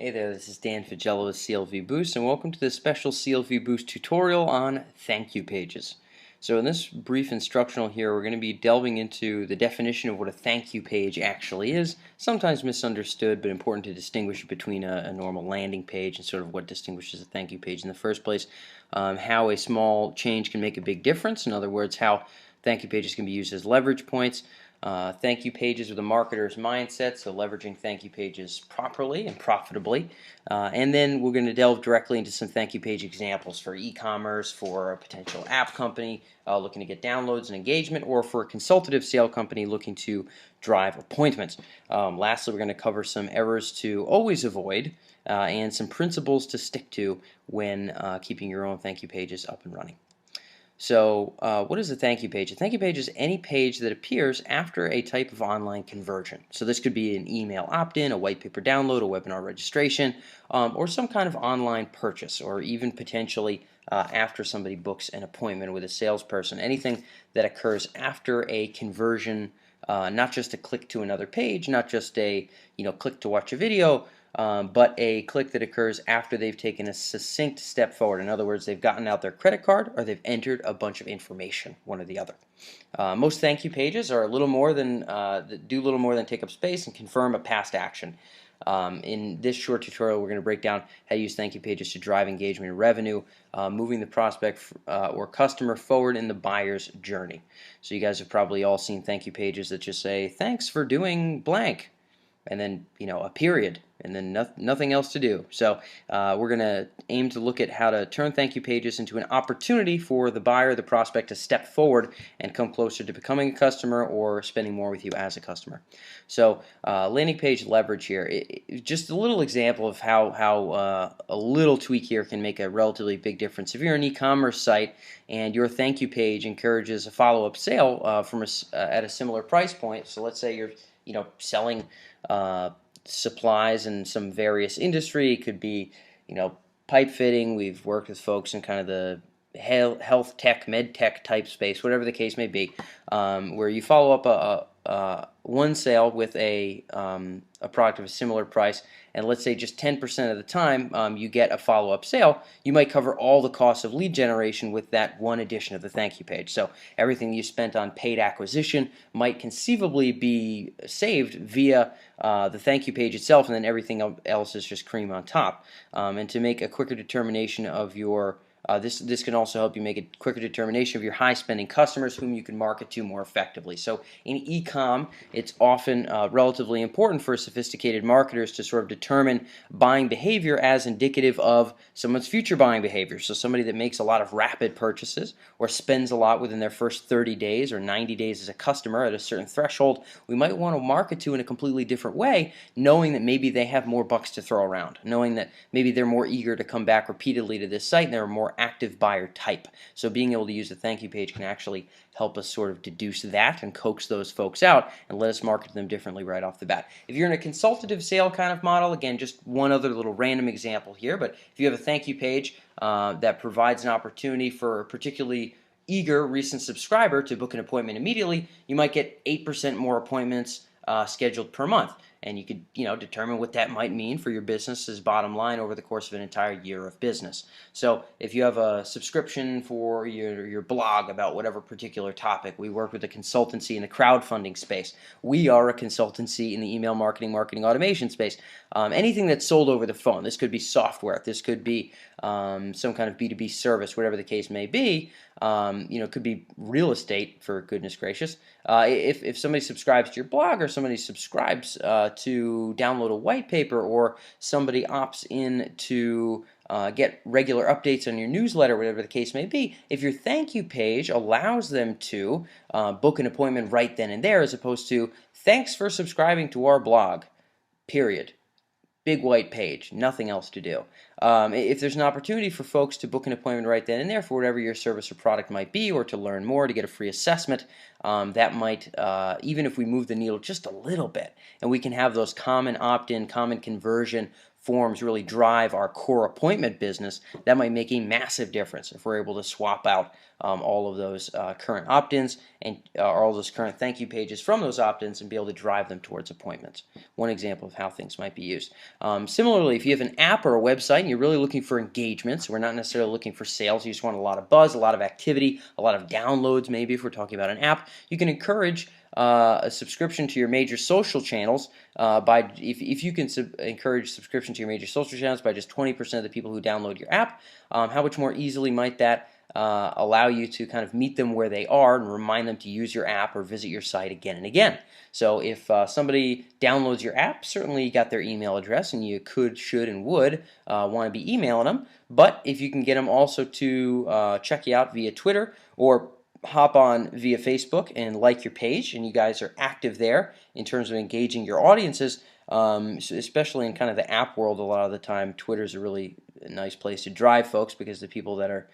Hey there, this is Dan Fagello with CLV Boost, and welcome to this special CLV Boost tutorial on thank you pages. So in this brief instructional here, we're going to be delving into the definition of what a thank you page actually is, sometimes misunderstood, but important to distinguish between a normal landing page and sort of what distinguishes a thank you page in the first place, how a small change can make a big difference, in other words, how thank you pages can be used as leverage points. Thank you pages with a marketer's mindset, so leveraging thank you pages properly and profitably. And then we're going to delve directly into some thank you page examples for e-commerce, for a potential app company looking to get downloads and engagement, or for a consultative sale company looking to drive appointments. Lastly, we're going to cover some errors to always avoid and some principles to stick to when keeping your own thank you pages up and running. So what is a thank you page? A thank you page is any page that appears after a type of online conversion. So this could be an email opt-in, a white paper download, a webinar registration, or some kind of online purchase, or even potentially after somebody books an appointment with a salesperson. Anything that occurs after a conversion, not just a click to another page, not just a click to watch a video, but a click that occurs after they've taken a succinct step forward. In other words, they've gotten out their credit card or they've entered a bunch of information, one or the other. Most thank you pages are a little more than do little more than take up space and confirm a past action. In this short tutorial, we're going to break down how to use thank you pages to drive engagement and revenue, moving the prospect or customer forward in the buyer's journey. So you guys have probably all seen thank you pages that just say, "Thanks for doing blank," and then a period, and then nothing else to do. So we're going to aim to look at how to turn thank you pages into an opportunity for the buyer, the prospect, to step forward and come closer to becoming a customer or spending more with you as a customer. So landing page leverage here, just a little example of how a little tweak here can make a relatively big difference. If you're an e-commerce site and your thank you page encourages a follow-up sale at a similar price point, so let's say you're selling supplies in some various industry. It could be pipe fitting. We've worked with folks in kind of the health tech, med tech type space, whatever the case may be, where you follow up one sale with a product of a similar price, and let's say just 10% of the time you get a follow-up sale, you might cover all the costs of lead generation with that one addition of the thank you page. So everything you spent on paid acquisition might conceivably be saved via the thank you page itself, and then everything else is just cream on top. And to make a quicker determination of your this can also help you make a quicker determination of your high-spending customers whom you can market to more effectively. So in e-com, it's often relatively important for sophisticated marketers to sort of determine buying behavior as indicative of someone's future buying behavior. So somebody that makes a lot of rapid purchases or spends a lot within their first 30 days or 90 days as a customer at a certain threshold, we might want to market to in a completely different way, knowing that maybe they have more bucks to throw around, knowing that maybe they're more eager to come back repeatedly to this site and they're a more active buyer type. So being able to use a thank you page can actually help us sort of deduce that and coax those folks out and let us market them differently right off the bat. If you're in a consultative sale kind of model, again, just one other little random example here, but if you have a thank you page that provides an opportunity for a particularly eager recent subscriber to book an appointment immediately, you might get 8% more appointments scheduled per month. And you could determine what that might mean for your business's bottom line over the course of an entire year of business. So if you have a subscription for your blog about whatever particular topic, we work with a consultancy in the crowdfunding space. We are a consultancy in the email marketing automation space. Anything that's sold over the phone. This could be software. This could be some kind of B2B service, whatever the case may be. It could be real estate, for goodness gracious. If somebody subscribes to your blog, or somebody subscribes to download a white paper, or somebody opts in to get regular updates on your newsletter, whatever the case may be, if your thank you page allows them to book an appointment right then and there, as opposed to, "Thanks for subscribing to our blog," period. Big white page, nothing else to do. If there's an opportunity for folks to book an appointment right then and there for whatever your service or product might be, or to learn more, to get a free assessment, that might, even if we move the needle just a little bit, and we can have those common opt-in, common conversion forms really drive our core appointment business, that might make a massive difference if we're able to swap out all of those current opt-ins and all those current thank you pages from those opt-ins and be able to drive them towards appointments. One example of how things might be used. Similarly, if you have an app or a website and you're really looking for engagements, we're not necessarily looking for sales, you just want a lot of buzz, a lot of activity, a lot of downloads maybe if we're talking about an app, you can encourage a subscription to your major social channels if you can encourage subscription to your major social channels by just 20% of the people who download your app, how much more easily might that allow you to kind of meet them where they are and remind them to use your app or visit your site again and again. So if somebody downloads your app, certainly you got their email address and you could, should, and would want to be emailing them. But if you can get them also to check you out via Twitter or hop on via Facebook and like your page, and you guys are active there in terms of engaging your audiences, especially in kind of the app world. A lot of the time Twitter is a really nice place to drive folks because the people that are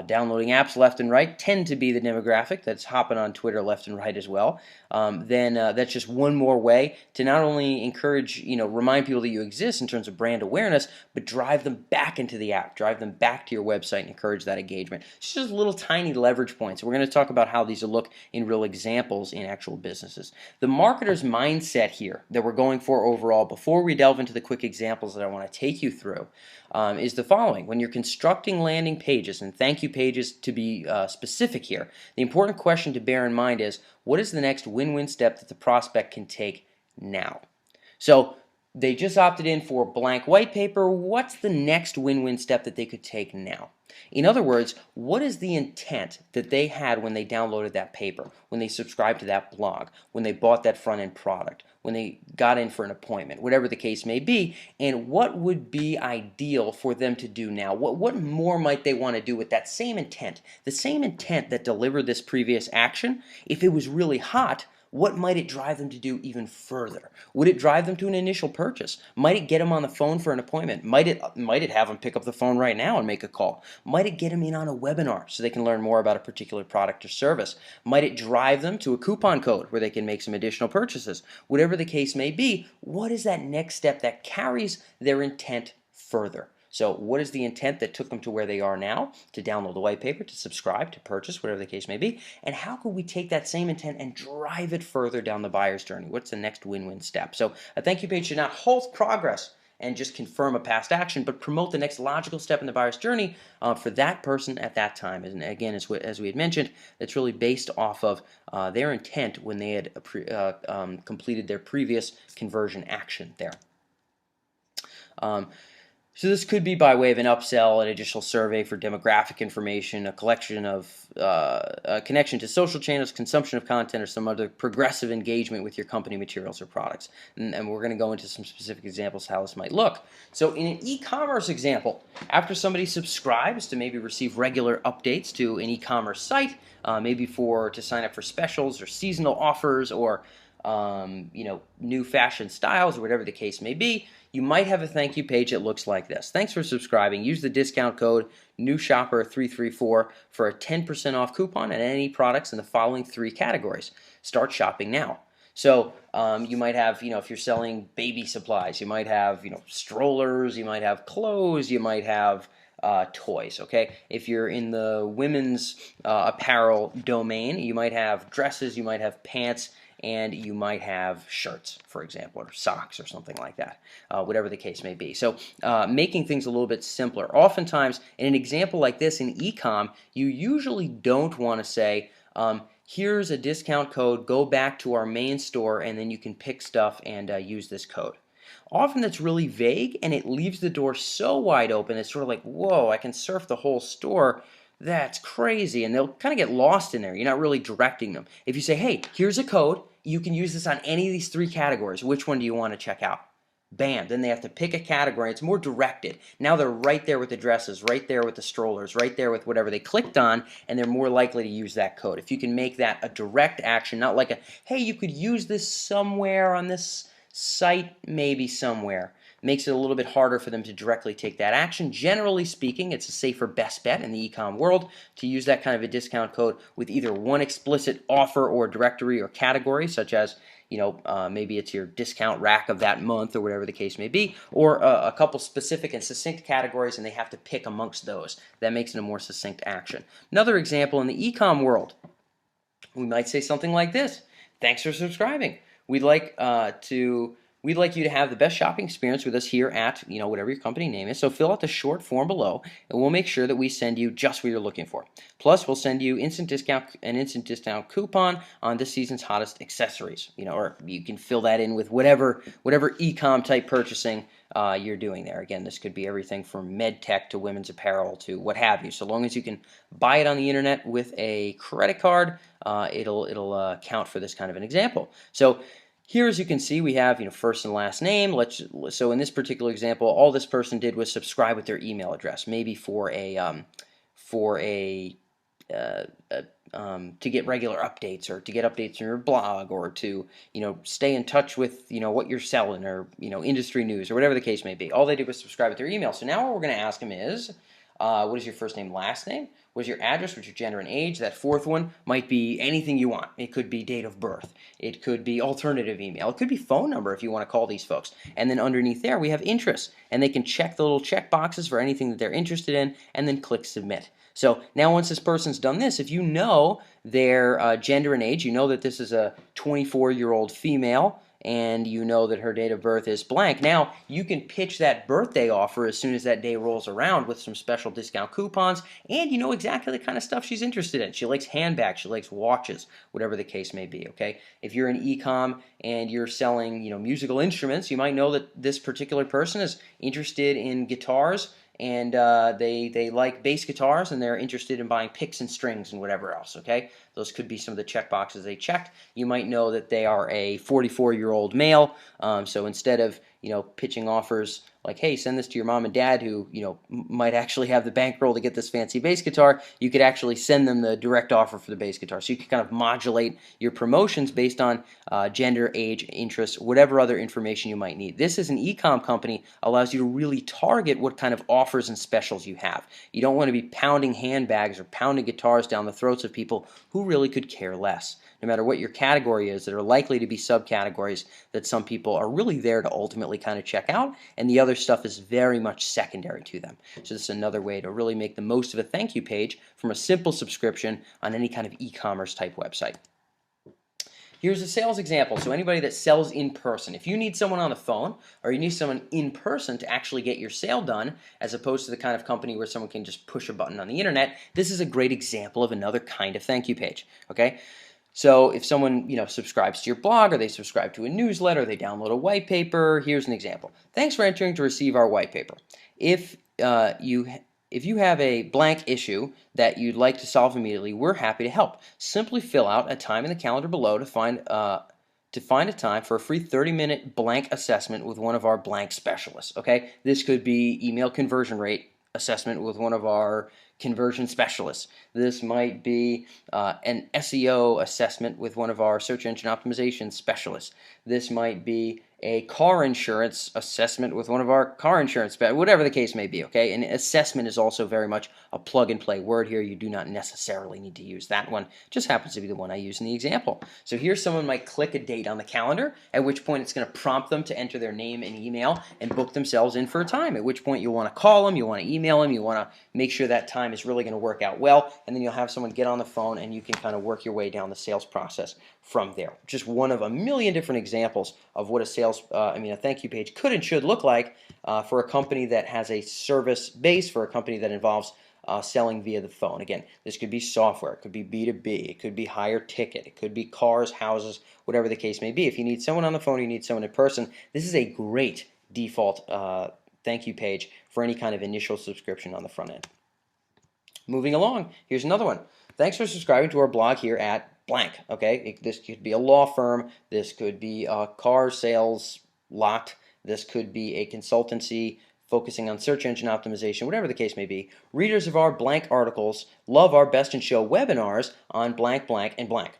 downloading apps left and right tend to be the demographic that's hopping on Twitter left and right as well. Then that's just one more way to not only encourage, remind people that you exist in terms of brand awareness, but drive them back into the app, drive them back to your website and encourage that engagement. It's just little tiny leverage points. We're going to talk about how these will look in real examples in actual businesses. The marketer's mindset here that we're going for overall, before we delve into the quick examples that I want to take you through, is the following. When you're constructing landing pages and thank you pages to be specific here, the important question to bear in mind is, what is the next win-win step that the prospect can take now? So they just opted in for blank white paper. What's the next win-win step that they could take now? In other words, what is the intent that they had when they downloaded that paper, when they subscribed to that blog, when they bought that front-end product, when they got in for an appointment, whatever the case may be, and what would be ideal for them to do now? What more might they want to do with that same intent? The same intent that delivered this previous action, if it was really hot, what might it drive them to do even further? Would it drive them to an initial purchase? Might it get them on the phone for an appointment? Might it have them pick up the phone right now and make a call? Might it get them in on a webinar so they can learn more about a particular product or service? Might it drive them to a coupon code where they can make some additional purchases? Whatever the case may be, what is that next step that carries their intent further? So what is the intent that took them to where they are now, to download the white paper, to subscribe, to purchase, whatever the case may be, and how could we take that same intent and drive it further down the buyer's journey? What's the next win-win step? So a thank you page should not halt progress and just confirm a past action, but promote the next logical step in the buyer's journey for that person at that time. And again, as we had mentioned, it's really based off of their intent when they had completed their previous conversion action there. So this could be by way of an upsell, an additional survey for demographic information, a collection of a connection to social channels, consumption of content, or some other progressive engagement with your company materials or products. And we're going to go into some specific examples how this might look. So in an e-commerce example, after somebody subscribes to maybe receive regular updates to an e-commerce site, maybe to sign up for specials or seasonal offers or new fashion styles or whatever the case may be, you might have a thank you page that looks like this. Thanks for subscribing. Use the discount code NEWSHOPPER334 for a 10% off coupon on any products in the following 3 categories. Start shopping now. So you might have, if you're selling baby supplies, you might have, strollers, you might have clothes, you might have toys, okay? If you're in the women's apparel domain, you might have dresses, you might have pants, and you might have shirts, for example, or socks or something like that, whatever the case may be. So making things a little bit simpler. Oftentimes, in an example like this in e-com, you usually don't want to say, here's a discount code, go back to our main store, and then you can pick stuff and use this code. Often that's really vague, and it leaves the door so wide open, it's sort of like, whoa, I can surf the whole store. That's crazy, and they'll kind of get lost in there. You're not really directing them. If you say, hey, here's a code, you can use this on any of these 3 categories. Which one do you want to check out? Bam, then they have to pick a category. It's more directed. Now they're right there with the dresses, right there with the strollers, right there with whatever they clicked on, and they're more likely to use that code. If you can make that a direct action, not like a, hey, you could use this somewhere on this site, maybe somewhere, makes it a little bit harder for them to directly take that action. Generally speaking, it's a safer best bet in the e-com world to use that kind of a discount code with either one explicit offer or directory or category, such as maybe it's your discount rack of that month or whatever the case may be, or a couple specific and succinct categories, and they have to pick amongst those. That makes it a more succinct action. Another example in the e-com world, we might say something like this: thanks for subscribing. We'd like you to have the best shopping experience with us here at whatever your company name is. So fill out the short form below, and we'll make sure that we send you just what you're looking for. Plus, we'll send you an instant discount coupon on this season's hottest accessories. Or you can fill that in with whatever e-com type purchasing you're doing there. Again, this could be everything from med tech to women's apparel to what have you. So long as you can buy it on the internet with a credit card, it'll count for this kind of an example. So here, as you can see, we have first and last name. So in this particular example, all this person did was subscribe with their email address, maybe to get regular updates, or to get updates on your blog, or to stay in touch with what you're selling, or industry news, or whatever the case may be. All they did was subscribe with their email. So now what we're going to ask them is, what is your first name, last name? What is your address? What's your gender and age? That fourth one might be anything you want. It could be date of birth. It could be alternative email. It could be phone number if you want to call these folks. And then underneath there we have interests, and they can check the little check boxes for anything that they're interested in, and then click submit. So now once this person's done this, if you know their gender and age, you know that this is a 24-year-old female, and you know that her date of birth is blank. Now, you can pitch that birthday offer as soon as that day rolls around with some special discount coupons, and you know exactly the kind of stuff she's interested in. She likes handbags, she likes watches, whatever the case may be, okay? If you're in e-com and you're selling, musical instruments, you might know that this particular person is interested in guitars, and they like bass guitars, and they're interested in buying picks and strings and whatever else, okay? Those could be some of the check boxes they checked. You might know that they are a 44-year-old male, so instead of pitching offers like, hey, send this to your mom and dad who might actually have the bankroll to get this fancy bass guitar, you could actually send them the direct offer for the bass guitar. So you can kind of modulate your promotions based on gender, age, interests, whatever other information you might need. This, as an e-com company, allows you to really target what kind of offers and specials you have. You don't want to be pounding handbags or pounding guitars down the throats of people who really could care less. No matter what your category is, there are likely to be subcategories that some people are really there to ultimately kind of check out, and the other stuff is very much secondary to them. So this is another way to really make the most of a thank you page from a simple subscription on any kind of e-commerce type website. Here's a sales example. So anybody that sells in person, if you need someone on the phone, or you need someone in person to actually get your sale done, as opposed to the kind of company where someone can just push a button on the internet, this is a great example of another kind of thank you page, okay? So if someone subscribes to your blog, or they subscribe to a newsletter, they download a white paper, here's an example. Thanks for entering to receive our white paper. If you have a blank issue that you'd like to solve immediately, we're happy to help. Simply fill out a time in the calendar below to find a time for a free 30-minute blank assessment with one of our blank specialists. Okay, this could be email conversion rate assessment with one of our conversion specialists. This might be an SEO assessment with one of our search engine optimization specialists. This might be a car insurance assessment with one of our car insurance specialists, whatever the case may be, okay? And assessment is also very much a plug-and-play word here. You do not necessarily need to use that one. It just happens to be the one I use in the example. So here someone might click a date on the calendar, at which point it's going to prompt them to enter their name and email and book themselves in for a time, at which point you'll want to call them, you want to email them, you want to make sure that time is really going to work out well, and then you'll have someone get on the phone and you can kind of work your way down the sales process from there. Just one of a million different examples of what a thank you page could and should look like for a company that has a service base, for a company that involves selling via the phone. Again, this could be software, it could be B2B, it could be higher ticket, it could be cars, houses, whatever the case may be. If you need someone on the phone, you need someone in person, this is a great default thank you page for any kind of initial subscription on the front end. Moving along, here's another one. Thanks for subscribing to our blog here at blank, okay? This could be a law firm, this could be a car sales lot, this could be a consultancy focusing on search engine optimization, whatever the case may be. Readers of our blank articles love our Best in Show webinars on blank, blank, and blank.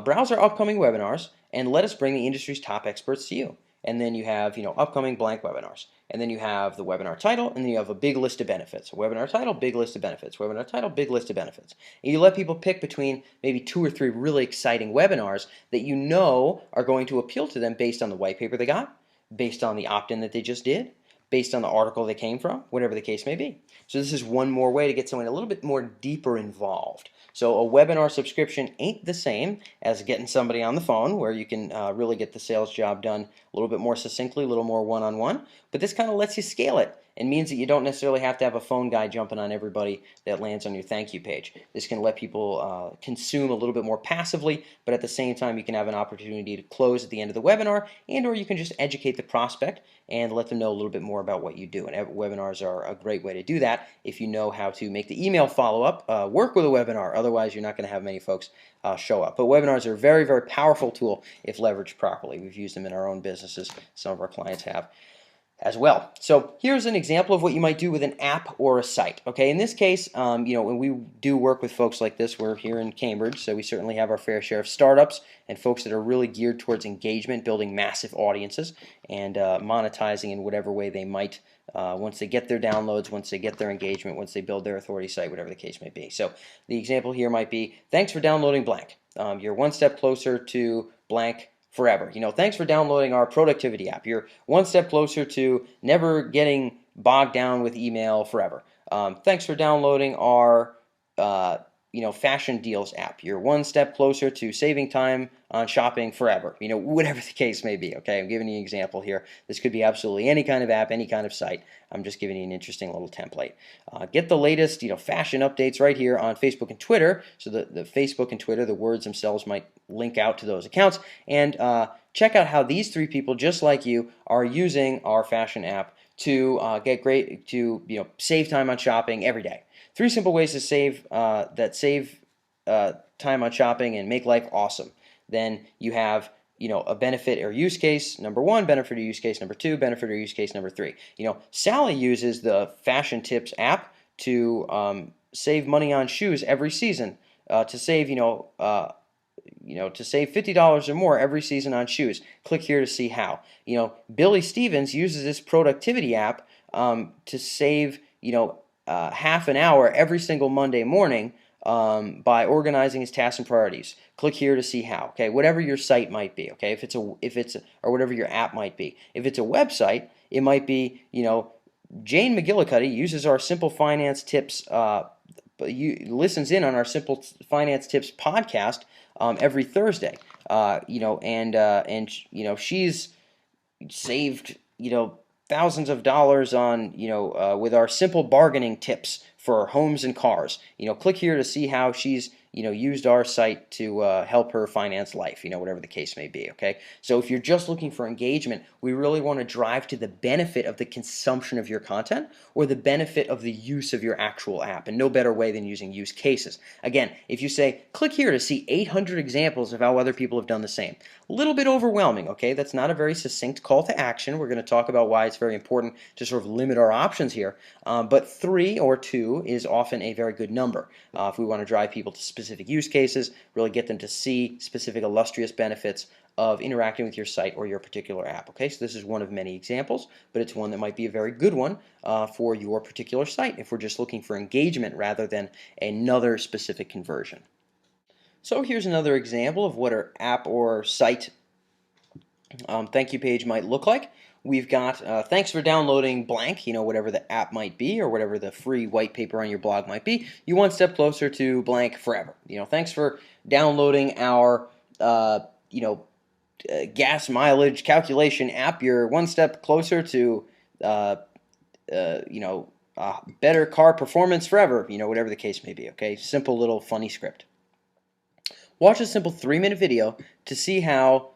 Browse our upcoming webinars and let us bring the industry's top experts to you. and then you have, upcoming blank webinars. And then you have the webinar title, and then you have a big list of benefits. Webinar title, big list of benefits. Webinar title, big list of benefits. And you let people pick between maybe 2 or 3 really exciting webinars that you know are going to appeal to them based on the white paper they got, based on the opt-in that they just did, based on the article they came from, whatever the case may be. So this is one more way to get someone a little bit more deeper involved. So a webinar subscription ain't the same as getting somebody on the phone, where you can really get the sales job done a little bit more succinctly, a little more one-on-one. But this kind of lets you scale it and means that you don't necessarily have to have a phone guy jumping on everybody that lands on your thank you page. This can let people consume a little bit more passively, but at the same time you can have an opportunity to close at the end of the webinar, and or you can just educate the prospect and let them know a little bit more about what you do. And webinars are a great way to do that if you know how to make the email follow-up work with a webinar. Otherwise, you're not going to have many folks show up. But webinars are a very, very powerful tool if leveraged properly. We've used them in our own businesses. Some of our clients have as well. So here's an example of what you might do with an app or a site. Okay, in this case, when we do work with folks like this, we're here in Cambridge, so we certainly have our fair share of startups and folks that are really geared towards engagement, building massive audiences, and monetizing in whatever way they might once they get their downloads, once they get their engagement, once they build their authority site, whatever the case may be. So the example here might be, thanks for downloading blank. You're one step closer to blank forever. Thanks for downloading our productivity app. You're one step closer to never getting bogged down with email forever. Thanks for downloading our fashion deals app. You're one step closer to saving time on shopping forever. Whatever the case may be. Okay, I'm giving you an example here. This could be absolutely any kind of app, any kind of site. I'm just giving you an interesting little template. Get the latest, fashion updates right here on Facebook and Twitter. So the Facebook and Twitter, the words themselves might link out to those accounts. And check out how these 3 people, just like you, are using our fashion app to save time on shopping every day. 3 simple ways to save time on shopping and make life awesome. Then you have a benefit or use case number 1, benefit or use case number 2, benefit or use case number 3. Sally uses the Fashion Tips app to save money on shoes every season, to save to save $50 or more every season on shoes. Click here to see how. Billy Stevens uses this productivity app to save half an hour every single Monday morning by organizing his tasks and priorities. Click here to see how. Okay, whatever your site might be. Okay, or whatever your app might be. If it's a website, it might be Jane McGillicuddy uses our Simple Finance Tips. Listens in on our Simple Finance Tips podcast every Thursday. She's saved thousands of dollars on with our simple bargaining tips for homes and cars. Click here to see how she's used our site to help her finance life, whatever the case may be. Okay, so if you're just looking for engagement, we really want to drive to the benefit of the consumption of your content or the benefit of the use of your actual app, and no better way than using use cases. Again, if you say click here to see 800 examples of how other people have done the same, a little bit overwhelming. Okay, that's not a very succinct call to action. We're going to talk about why it's very important to sort of limit our options here, but 3 or 2 is often a very good number if we want to drive people to specific use cases, really get them to see specific illustrious benefits of interacting with your site or your particular app. Okay, so this is one of many examples, but it's one that might be a very good one for your particular site if we're just looking for engagement rather than another specific conversion. So here's another example of what our app or site thank you page might look like. We've got thanks for downloading blank, whatever the app might be or whatever the free white paper on your blog might be. You one step closer to blank forever. Thanks for downloading our gas mileage calculation app. You're one step closer to better car performance forever. Whatever the case may be. Okay, simple little funny script. Watch a simple 3-minute video to see how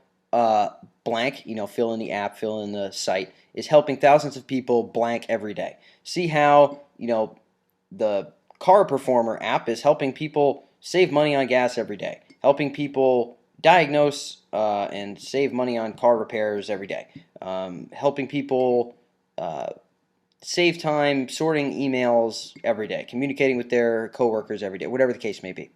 blank, fill in the app, fill in the site, is helping thousands of people blank every day. See how, the Car Performer app is helping people save money on gas every day, helping people diagnose and save money on car repairs every day, helping people save time sorting emails every day, communicating with their coworkers every day, whatever the case may be.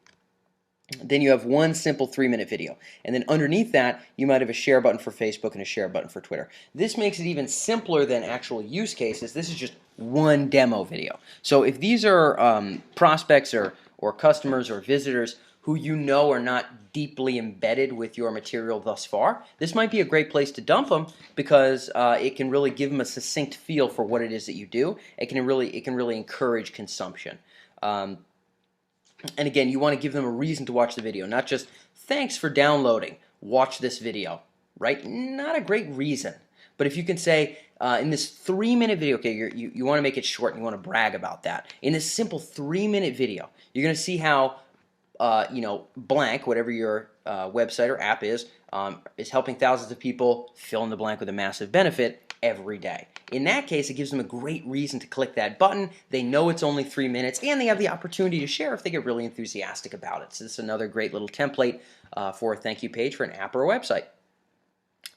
then you have one simple 3-minute video. And then underneath that, you might have a share button for Facebook and a share button for Twitter. This makes it even simpler than actual use cases. This is just one demo video. So if these are prospects or customers or visitors who you know are not deeply embedded with your material thus far, this might be a great place to dump them because it can really give them a succinct feel for what it is that you do. It can really encourage consumption. And again, you want to give them a reason to watch the video, not just, thanks for downloading, watch this video, right? Not a great reason. But if you can say, in this 3-minute video, okay, you want to make it short and you want to brag about that. In this simple 3-minute video, you're going to see how, blank, whatever your website or app is helping thousands of people fill in the blank with a massive benefit every day. In that case, it gives them a great reason to click that button. They know it's only 3 minutes, and they have the opportunity to share if they get really enthusiastic about it. So this is another great little template for a thank you page for an app or a website.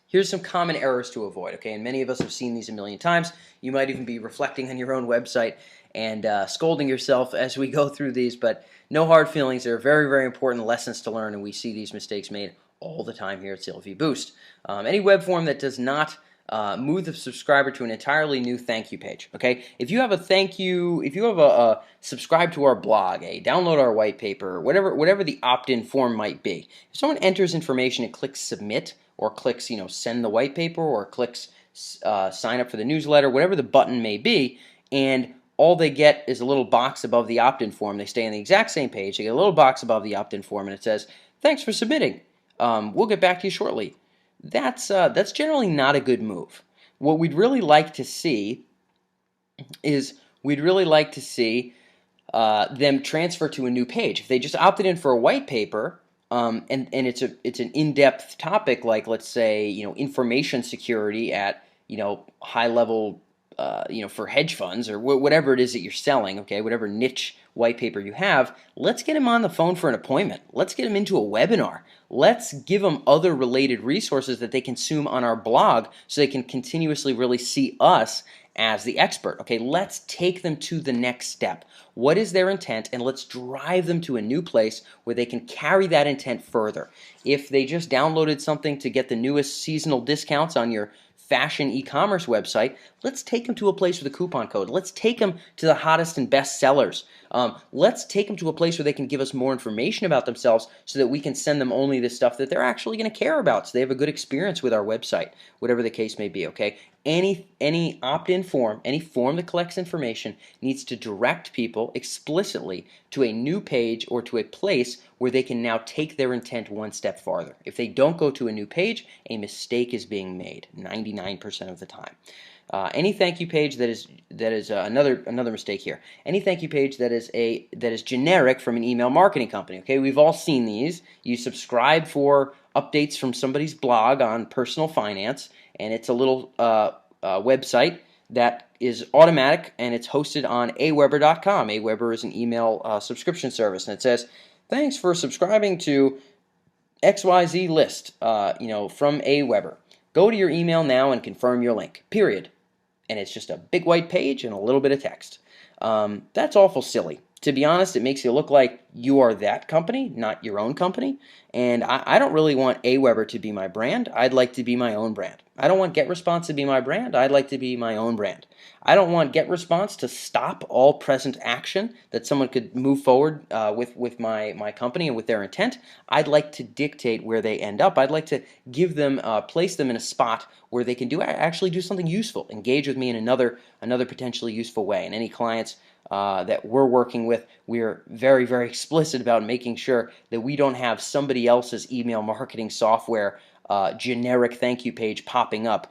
Here's some common errors to avoid, okay? And many of us have seen these a million times. You might even be reflecting on your own website and scolding yourself as we go through these, but no hard feelings. They're very, very important lessons to learn, and we see these mistakes made all the time here at CLV Boost. Any web form that does not move the subscriber to an entirely new thank you page. Okay, if you have a thank you, if you have a subscribe to our blog, download our white paper, whatever the opt-in form might be. If someone enters information and clicks submit, or clicks send the white paper, or clicks sign up for the newsletter, whatever the button may be, and all they get is a little box above the opt-in form. They stay on the exact same page. They get a little box above the opt-in form, and it says, "Thanks for submitting. We'll get back to you shortly." That's generally not a good move. What we'd really like to see is them transfer to a new page. If they just opted in for a white paper, and it's an in-depth topic like, let's say, information security at high level, for hedge funds or whatever it is that you're selling, okay, whatever niche white paper you have, let's get them on the phone for an appointment. Let's get them into a webinar. Let's give them other related resources that they consume on our blog so they can continuously really see us as the expert. Okay, let's take them to the next step. What is their intent? And let's drive them to a new place where they can carry that intent further. If they just downloaded something to get the newest seasonal discounts on your fashion e-commerce website, let's take them to a place with a coupon code. Let's take them to the hottest and best sellers. Let's take them to a place where they can give us more information about themselves so that we can send them only the stuff that they're actually going to care about, so they have a good experience with our website, whatever the case may be, okay? Any opt-in form, any form that collects information needs to direct people explicitly to a new page or to a place where they can now take their intent one step farther. If they don't go to a new page, a mistake is being made 99% of the time. Any thank you page that is another mistake here. Any thank you page that is generic from an email marketing company. Okay, we've all seen these. You subscribe for updates from somebody's blog on personal finance, and it's a little website that is automatic, and it's hosted on aweber.com. Aweber is an email subscription service, and it says, "Thanks for subscribing to XYZ list, from Aweber. Go to your email now and confirm your link." Period. And it's just a big white page and a little bit of text. That's awful silly. To be honest, it makes you look like you are that company, not your own company. And I don't really want Aweber to be my brand. I'd like to be my own brand. I don't want GetResponse to be my brand. I'd like to be my own brand. I don't want GetResponse to stop all present action that someone could move forward with my company and with their intent. I'd like to dictate where they end up. I'd like to give them, place them in a spot where they can actually do something useful, engage with me in another potentially useful way. And any clients that we're working with, we're very, very explicit about making sure that we don't have somebody else's email marketing software generic thank you page popping up,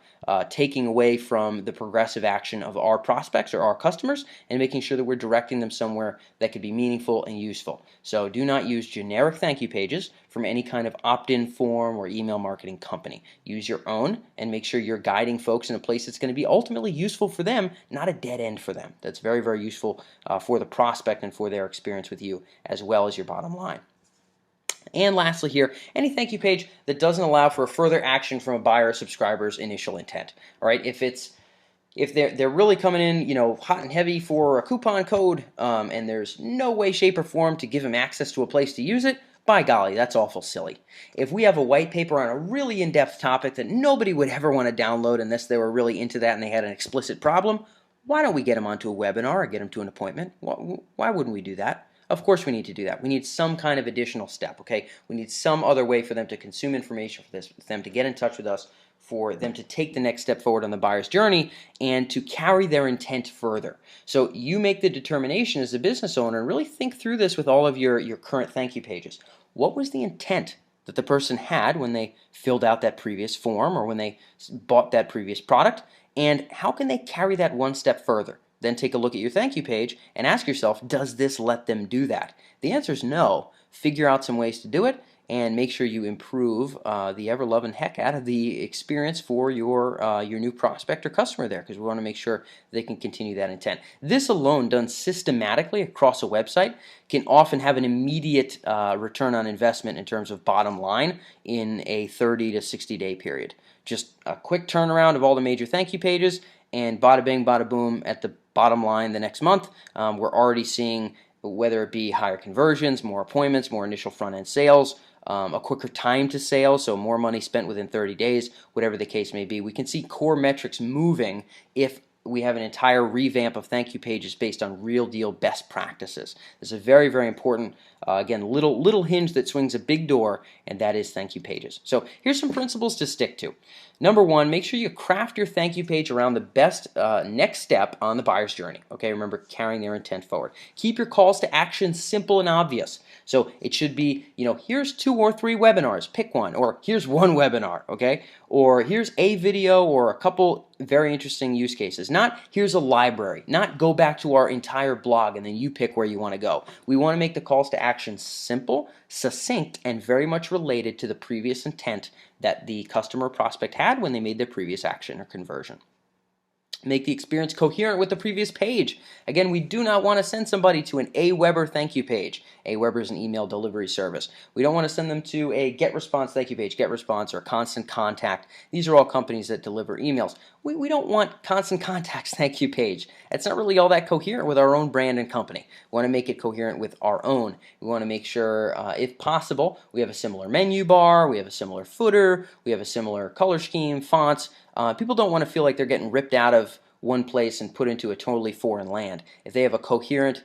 taking away from the progressive action of our prospects or our customers, and making sure that we're directing them somewhere that could be meaningful and useful. So do not use generic thank you pages from any kind of opt-in form or email marketing company. Use your own and make sure you're guiding folks in a place that's going to be ultimately useful for them, not a dead end for them. That's very, very useful for the prospect and for their experience with you, as well as your bottom line. And lastly here, any thank you page that doesn't allow for further action from a buyer or subscriber's initial intent. All right, if they're really coming in, hot and heavy for a coupon code, and there's no way, shape, or form to give them access to a place to use it, by golly, that's awful silly. If we have a white paper on a really in-depth topic that nobody would ever want to download unless they were really into that and they had an explicit problem, why don't we get them onto a webinar or get them to an appointment? Why wouldn't we do that? Of course we need to do that. We need some kind of additional step, okay? We need some other way for them to consume information, for them to get in touch with us, for them to take the next step forward on the buyer's journey and to carry their intent further. So you make the determination as a business owner and really think through this with all of your current thank you pages. What was the intent that the person had when they filled out that previous form or when they bought that previous product? And how can they carry that one step further? Then take a look at your thank you page and ask yourself, does this let them do that? The answer is no. Figure out some ways to do it and make sure you improve the ever-loving heck out of the experience for your new prospect or customer there, because we want to make sure they can continue that intent. This alone, done systematically across a website, can often have an immediate return on investment in terms of bottom line in a 30 to 60 day period. Just a quick turnaround of all the major thank you pages, and bada bing, bada boom, at the bottom line the next month, we're already seeing, whether it be higher conversions, more appointments, more initial front-end sales, a quicker time to sale, so more money spent within 30 days, whatever the case may be. We can see core metrics moving if we have an entire revamp of thank you pages based on real deal best practices. This is a very, very important, again, little hinge that swings a big door, and that is thank you pages. So here's some principles to stick to. Number one, make sure you craft your thank you page around the best next step on the buyer's journey. Okay, remember, carrying their intent forward. Keep your calls to action simple and obvious. So it should be, here's 2 or 3 webinars, pick one, or here's 1 webinar, okay? Or here's a video or a couple very interesting use cases. Not here's a library, not go back to our entire blog and then you pick where you want to go. We want to make the calls to action simple, succinct, and very much related to the previous intent that the customer or prospect had when they made their previous action or conversion. Make the experience coherent with the previous page. Again, we do not want to send somebody to an AWeber thank you page. AWeber is an email delivery service. We don't want to send them to a GetResponse thank you page, GetResponse or Constant Contact. These are all companies that deliver emails. We don't want Constant Contact's thank you page. It's not really all that coherent with our own brand and company. We want to make it coherent with our own. We want to make sure, if possible, we have a similar menu bar, we have a similar footer, we have a similar color scheme, fonts. People don't want to feel like they're getting ripped out of one place and put into a totally foreign land. If they have a coherent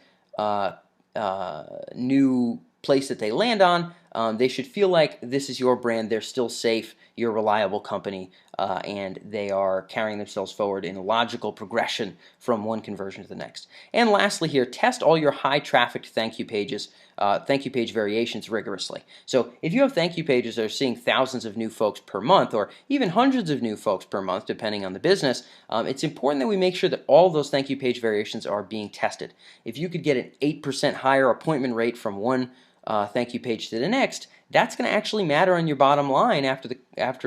new place that they land on, they should feel like this is your brand, they're still safe, you're a reliable company, and they are carrying themselves forward in a logical progression from one conversion to the next. And lastly here, test all your high traffic thank you pages, thank you page variations rigorously. So if you have thank you pages that are seeing thousands of new folks per month, or even hundreds of new folks per month, depending on the business, it's important that we make sure that all those thank you page variations are being tested. If you could get an 8% higher appointment rate from one thank you page to the next, that's going to actually matter on your bottom line after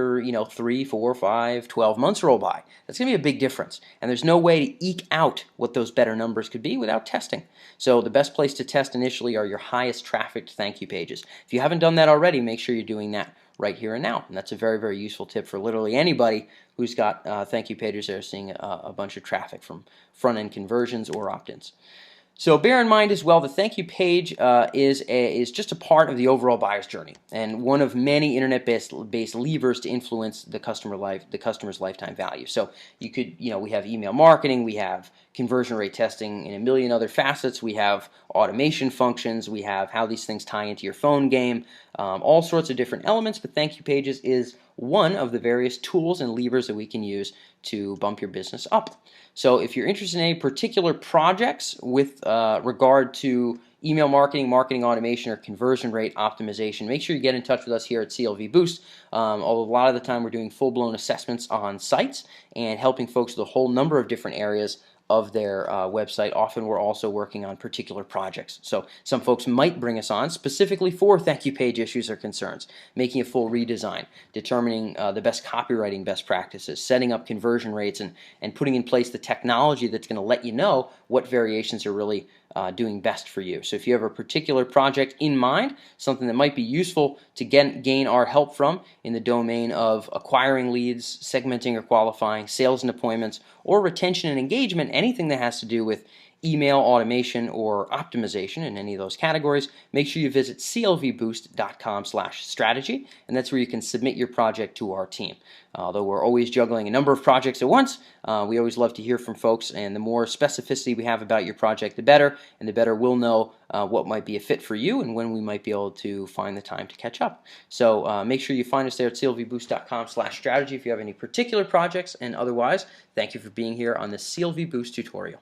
3, 4, 5, 12 months roll by. That's going to be a big difference, and there's no way to eke out what those better numbers could be without testing. So the best place to test initially are your highest trafficked thank you pages. If you haven't done that already, make sure you're doing that right here and now, and that's a very, very useful tip for literally anybody who's got thank you pages that are seeing a bunch of traffic from front-end conversions or opt-ins. So bear in mind as well, the thank you page is just a part of the overall buyer's journey, and one of many internet-based levers to influence the customer's lifetime value. So you could, we have email marketing, we have conversion rate testing, and a million other facets. We have automation functions, we have how these things tie into your phone game, all sorts of different elements. But thank you pages is one of the various tools and levers that we can use to bump your business up. So if you're interested in any particular projects with regard to email marketing, marketing automation, or conversion rate optimization, make sure you get in touch with us here at CLV Boost. Although a lot of the time we're doing full-blown assessments on sites and helping folks with a whole number of different areas of their website. Often we're also working on particular projects. So some folks might bring us on specifically for thank you page issues or concerns, making a full redesign, determining the best copywriting best practices, setting up conversion rates, and putting in place the technology that's going to let you know what variations are really doing best for you. So if you have a particular project in mind, something that might be useful to gain our help from in the domain of acquiring leads, segmenting or qualifying, sales and appointments, or retention and engagement, anything that has to do with email automation or optimization in any of those categories, make sure you visit clvboost.com/strategy, and that's where you can submit your project to our team. Although we're always juggling a number of projects at once, we always love to hear from folks, and the more specificity we have about your project, the better, and the better we'll know what might be a fit for you and when we might be able to find the time to catch up. So make sure you find us there at clvboost.com/strategy if you have any particular projects, and otherwise, thank you for being here on this CLV Boost tutorial.